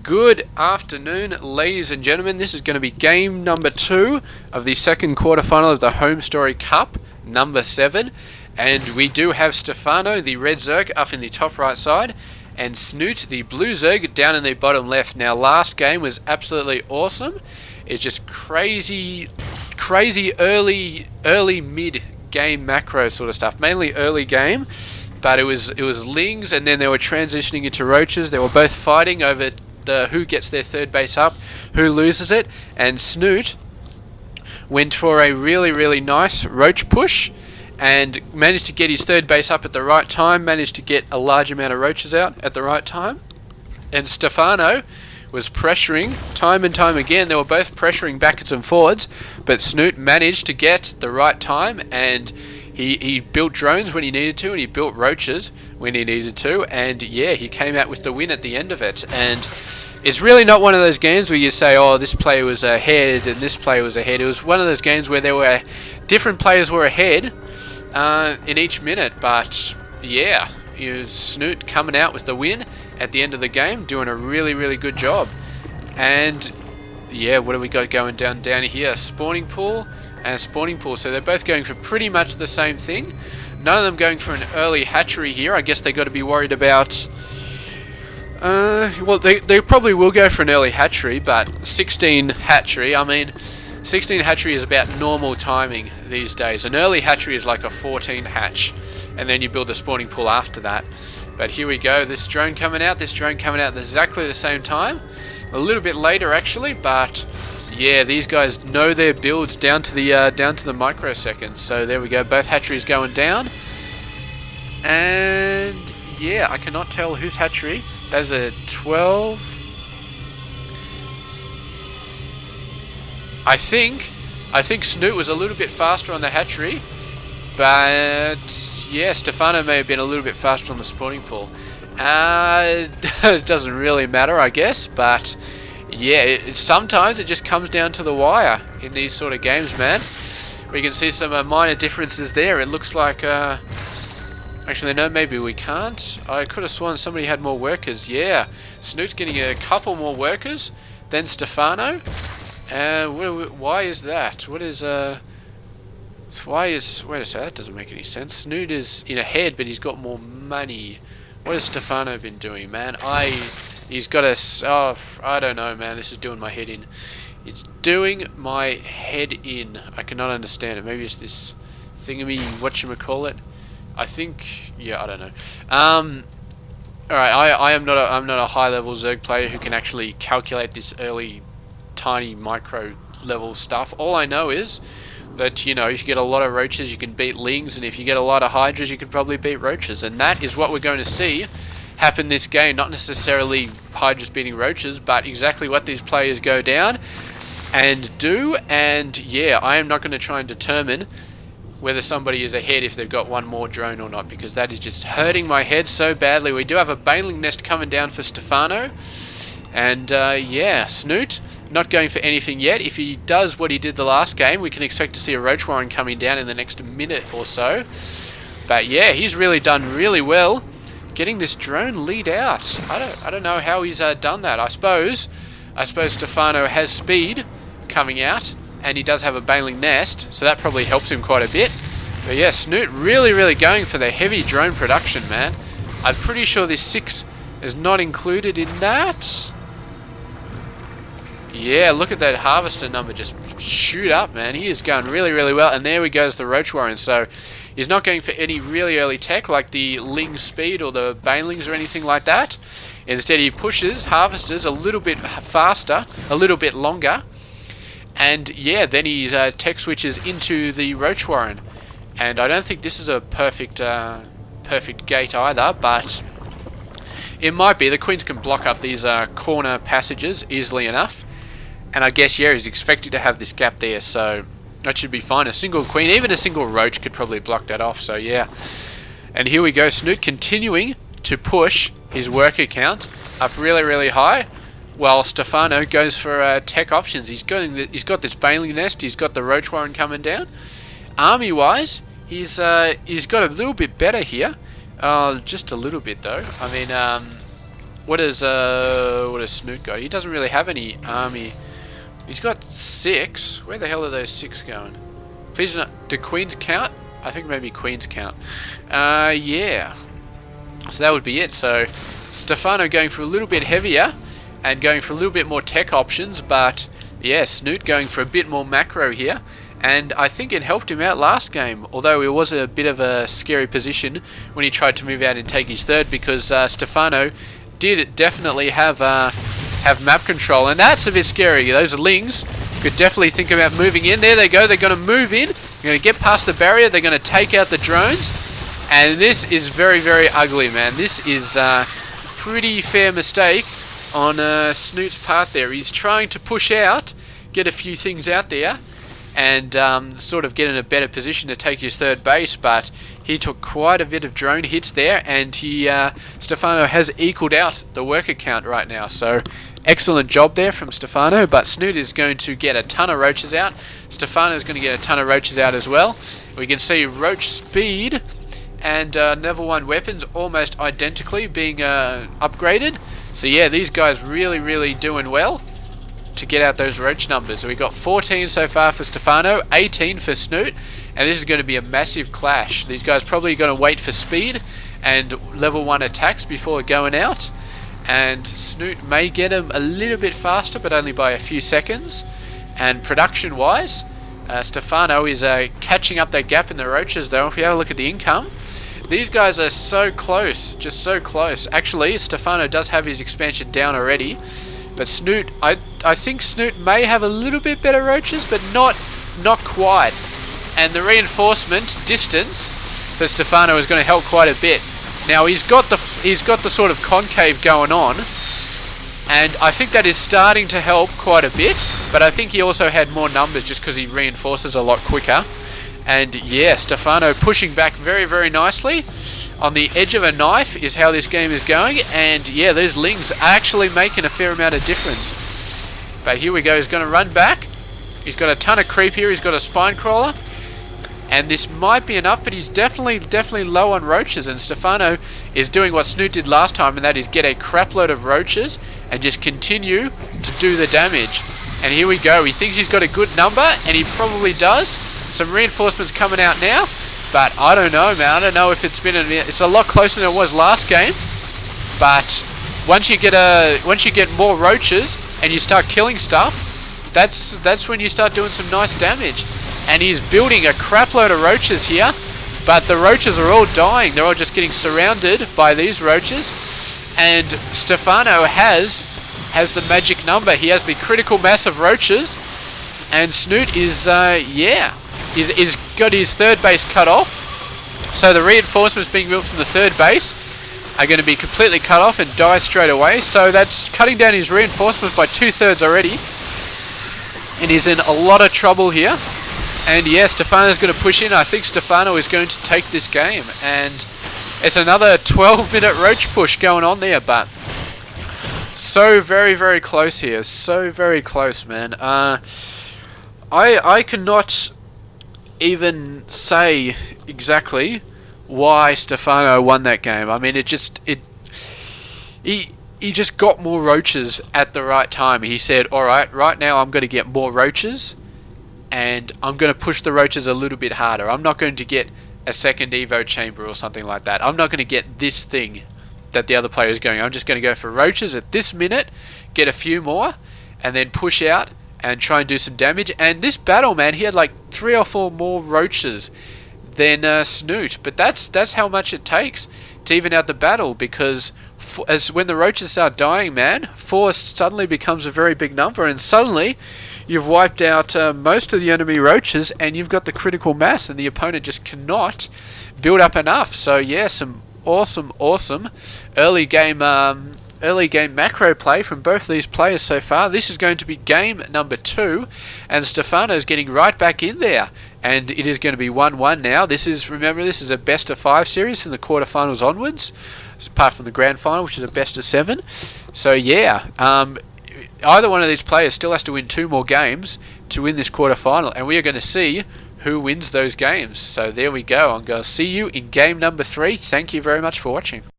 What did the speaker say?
Good afternoon, ladies and gentlemen. This is going to be game number 2 of the second quarterfinal of the HomeStory Cup, number 7. And we do have Stephano, the red Zerg, up in the top right side, and Snute, the blue Zerg, down in the bottom left. Now, last game was absolutely awesome. It's just crazy early mid-game macro sort of stuff. Mainly early game, but it was Lings, and then they were transitioning into Roaches. They were both fighting over who gets their third base up, who loses it, and Snute went for a really nice Roach push and managed to get his third base up at the right time, managed to get a large amount of Roaches out at the right time, and Stephano was pressuring time and time again. They were both pressuring backwards and forwards, but Snute managed to get the right time, and he built drones when he needed to, and he built Roaches when he needed to, and yeah, he came out with the win at the end of it. And it's really not one of those games where you say, oh, this player was ahead and this player was ahead. It was one of those games where there were different players were ahead in each minute, but yeah, it was Snute coming out with the win at the end of the game, doing a really good job. And yeah, what do we got going down here? Spawning pool and spawning pool. So they're both going for pretty much the same thing. None of them going for an early hatchery here. I guess they got to be worried about. Well, they probably will go for an early hatchery, but 16 hatchery. I mean, 16 hatchery is about normal timing these days. An early hatchery is like a 14 hatch, and then you build the spawning pool after that. But here we go. This drone coming out at exactly the same time. A little bit later actually, but yeah, these guys know their builds down to the microseconds. So there we go. Both hatcheries going down, and yeah, I cannot tell whose hatchery. That's a 12. I think Snute was a little bit faster on the hatchery, but yeah, Stephano may have been a little bit faster on the spawning pool. It doesn't really matter, I guess, but yeah, sometimes it just comes down to the wire in these sort of games, man. We can see some minor differences there. It looks like actually, no, maybe we can't. I could have sworn somebody had more workers. Yeah, Snoot's getting a couple more workers than Stephano. Why is that? Wait a second, that doesn't make any sense. Snute is in ahead, but he's got more money. What has Stephano been doing, man? He's got a... Oh, I don't know, man. This is doing my head in. It's doing my head in. I cannot understand it. Maybe it's this thingamy, whatchamacallit. I think, yeah, I don't know. Alright, I'm not a high level Zerg player who can actually calculate this early tiny micro level stuff. All I know is that, you know, if you get a lot of Roaches, you can beat Lings, and if you get a lot of Hydras, you can probably beat Roaches, and that is what we're going to see happen this game. Not necessarily Hydras beating Roaches, but exactly what these players go down and do. And yeah, I am not going to try and determine whether somebody is ahead if they've got one more drone or not, because that is just hurting my head so badly. We do have a baneling nest coming down for Stephano, and yeah, Snute not going for anything yet. If he does what he did the last game, we can expect to see a Roach Warren coming down in the next minute or so. But yeah, he's really done really well getting this drone lead out. I don't know how he's done that. I suppose Stephano has speed coming out, and he does have a baneling nest, so that probably helps him quite a bit. But yeah, Snute really going for the heavy drone production, man. I'm pretty sure this 6 is not included in that. Yeah, look at that harvester number just shoot up, man. He is going really well, and there we goes the Roach Warren. So he's not going for any really early tech like the Ling speed or the banelings or anything like that. Instead, he pushes harvesters a little bit faster, a little bit longer, and yeah, then he tech switches into the Roach Warren. And I don't think this is a perfect gate either, but it might be. The Queens can block up these corner passages easily enough. And I guess, yeah, he's expected to have this gap there, so that should be fine. A single Queen, even a single Roach could probably block that off, so yeah. And here we go, Snute continuing to push his worker count up really high, while Stephano goes for tech options. He's got this baneling nest, he's got the Roach Warren coming down. Army-wise, he's got a little bit better here. Just a little bit, though. I mean, what does Snute got? He doesn't really have any army. He's got 6. Where the hell are those 6 going? Please do not. Do queens count? I think maybe queens count. Yeah. So that would be it. So Stephano going for a little bit heavier and going for a little bit more tech options, but yeah, Snute going for a bit more macro here. And I think it helped him out last game, although it was a bit of a scary position when he tried to move out and take his third, because Stephano did definitely have map control, and that's a bit scary. Those Lings could definitely think about moving in. There they go. They're going to move in. They're going to get past the barrier. They're going to take out the drones, and this is very, very ugly, man. This is a pretty fair mistake on Snoot's part there. He's trying to push out, get a few things out there, and sort of get in a better position to take his third base, but he took quite a bit of drone hits there, and Stephano has equaled out the worker count right now. So excellent job there from Stephano, but Snute is going to get a ton of roaches out. Stephano is going to get a ton of roaches out as well. We can see roach speed and level 1 weapons almost identically being upgraded. So yeah, these guys really, really doing well to get out those roach numbers. So we got 14 so far for Stephano, 18 for Snute, and this is going to be a massive clash. These guys probably going to wait for speed and level 1 attacks before going out, and Snute may get him a little bit faster, but only by a few seconds. And production wise, Stephano is catching up that gap in the roaches though. If you have a look at the income, these guys are so close, just so close. Actually, Stephano does have his expansion down already, but Snute, I think Snute may have a little bit better roaches, but not quite. And the reinforcement distance for Stephano is going to help quite a bit. Now he's got the sort of concave going on, and I think that is starting to help quite a bit. But I think he also had more numbers just because he reinforces a lot quicker. And yeah, Stephano pushing back very, very nicely. On the edge of a knife is how this game is going, and yeah, those Lings are actually making a fair amount of difference. But here we go, he's going to run back. He's got a ton of creep here, he's got a spine crawler, and this might be enough, but he's definitely low on roaches, and Stephano is doing what Snute did last time, and that is get a crap load of roaches and just continue to do the damage. And here we go, he thinks he's got a good number, and he probably does. Some reinforcements coming out now. But I don't know, man. I don't know if it's been it's a lot closer than it was last game. But once you get more roaches and you start killing stuff, that's when you start doing some nice damage. And he's building a crap load of roaches here, but the roaches are all dying. They're all just getting surrounded by these roaches. And Stephano has the magic number. He has the critical mass of roaches, and Snute is is got his third base cut off. So the reinforcements being built from the third base are going to be completely cut off and die straight away. So that's cutting down his reinforcements by 2/3 already, and he's in a lot of trouble here. And yeah, Stephano's going to push in. I think Stephano is going to take this game, and it's another 12-minute roach push going on there, but so very, very close here. So very close, man. I cannot even say exactly why Stephano won that game. I mean, he just got more roaches at the right time. He said, alright, right now I'm going to get more roaches, and I'm going to push the roaches a little bit harder. I'm not going to get a second Evo chamber or something like that. I'm not going to get this thing that the other player is going. I'm just going to go for roaches at this minute, get a few more, and then push out and try and do some damage. And this battle, man, he had like 3 or 4 more roaches than Snute, but that's how much it takes to even out the battle, because as when the roaches start dying, man, 4 suddenly becomes a very big number, and suddenly you've wiped out most of the enemy roaches, and you've got the critical mass, and the opponent just cannot build up enough. So yeah, some awesome early game macro play from both these players so far. This is going to be game number 2, and Stephano's getting right back in there, and it is going to be 1-1 now. Remember, this is a best of 5 series from the quarterfinals onwards, apart from the grand final, which is a best of 7. So yeah, either one of these players still has to win 2 more games to win this quarterfinal, and we are going to see who wins those games. So there we go. I'm going to see you in game number 3. Thank you very much for watching.